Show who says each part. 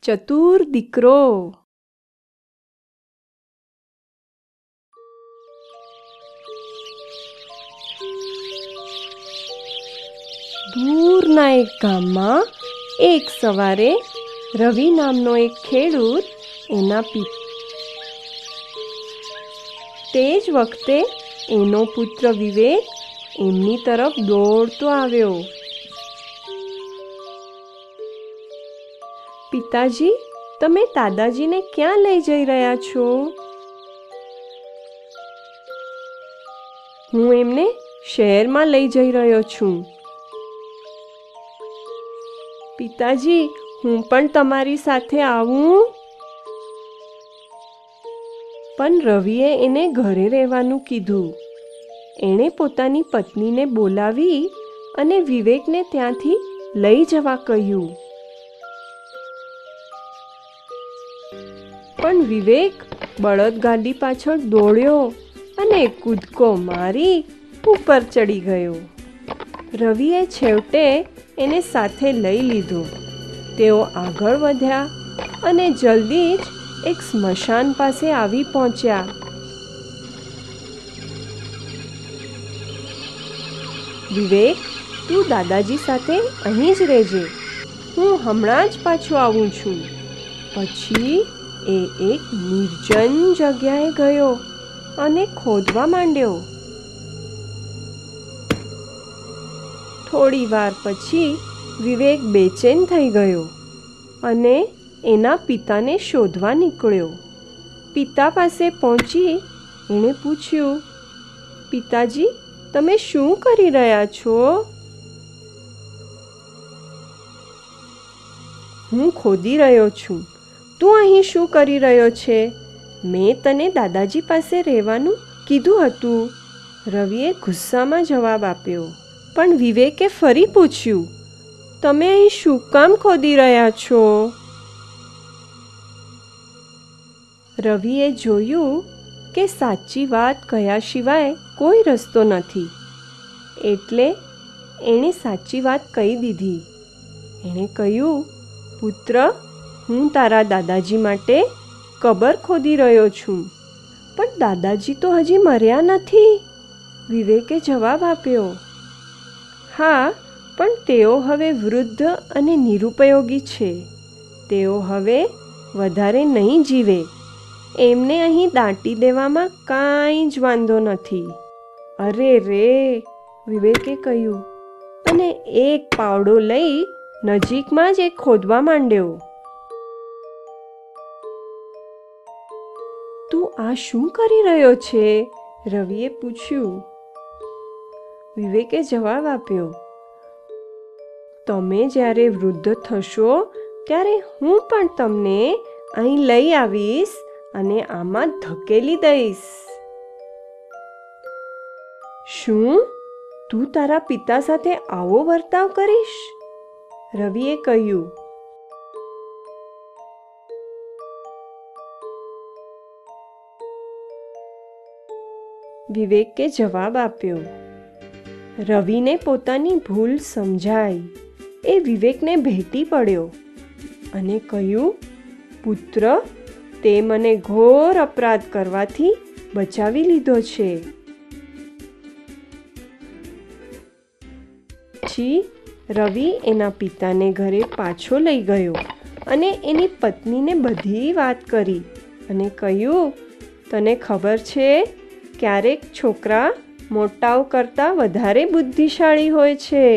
Speaker 1: ચતુર દીકરો. દૂરના એક ગામમાં એક સવારે રવિ નામનો એક ખેડૂત એના તે જ વખતે એનો પુત્ર વિવેક એમની તરફ દોડતો આવ્યો. પિતાજી, તમે દાદાજીને ક્યાં લઈ જઈ રહ્યા છો? હું એમને શહેરમાં લઈ જઈ રહ્યો છું. પિતાજી, હું પણ તમારી સાથે આવું? પણ રવિએ એને ઘરે રહેવાનું કીધું. એણે પોતાની પત્નીને બોલાવી અને વિવેકને ત્યાંથી લઈ જવા કહ્યું. પણ વિવેક બળદગાડી પાછળ દોડ્યો અને કૂદકો મારી ઉપર ચડી ગયો. રવિએ છેવટે એને સાથે લઈ લીધો. તેઓ આગળ વધ્યા અને જલ્દી જ એક સ્મશાન પાસે આવી પહોંચ્યા. વિવેક, તું દાદાજી સાથે અહીં જ રહેજે. હું હમણાં જ પાછો આવું છું. પછી એ એક નિર્જન જગ્યાએ ગયો અને ખોદવા માંડ્યો. થોડી વાર પછી વિવેક બેચેન થઈ ગયો અને એના પિતાને શોધવા નીકળ્યો. પિતા પાસે પહોંચી એણે પૂછ્યું, પિતાજી, તમે શું કરી રહ્યા છો? હું ખોદી રહ્યો છું. તું અહીં શું કરી રહ્યો છે? મેં તને દાદાજી પાસે રહેવાનું કીધું હતું. રવિએ ગુસ્સામાં જવાબ આપ્યો. પણ વિવેકે ફરી પૂછ્યું, તમે અહીં શું કામ ખોદી રહ્યા છો? રવિએ જોયું કે સાચી વાત કહ્યા સિવાય કોઈ રસ્તો નથી. એટલે એણે સાચી વાત કહી દીધી. એણે કહ્યું, પુત્ર, હું તારા દાદાજી માટે કબર ખોદી રહ્યો છું. પણ દાદાજી તો હજી મર્યા નથી. વિવેકે જવાબ આપ્યો. હા, પણ તેઓ હવે વૃદ્ધ અને નિરુપયોગી છે. તેઓ હવે વધારે નહીં જીવે. એમને અહીં દાટી દેવામાં કાંઈ જ વાંધો નથી. અરે રે, વિવેકે કહ્યું અને એક પાવડો લઈ નજીકમાં જ એક ખોદવા માંડ્યો. તું આ શું કરી રહ્યો છે? રવિએ પૂછ્યું. વિવેકે જવાબ આપ્યો, તમે જ્યારે વૃદ્ધ થશો ત્યારે હું પણ તમને અહીં લઈ આવીશ અને આમાં ધકેલી દઈશ. શું તું તારા પિતા સાથે આવો વર્તાવ કરીશ? રવિએ કહ્યું. વિવેકે જવાબ આપ્યો. રવિને પોતાની ભૂલ સમજાઈ. એ વિવેકને ભેટી પડ્યો અને કહ્યું, પુત્ર, તે મને ઘોર અપરાધ કરવાથી બચાવી લીધો છે. પછી રવિ એના પિતાને ઘરે પાછો લઈ ગયો અને એની પત્નીને બધી વાત કરી અને કહ્યું, તને ખબર છે, ક્યારેક છોકરા મોટાઓ કરતાં વધારે બુદ્ધિશાળી હોય છે.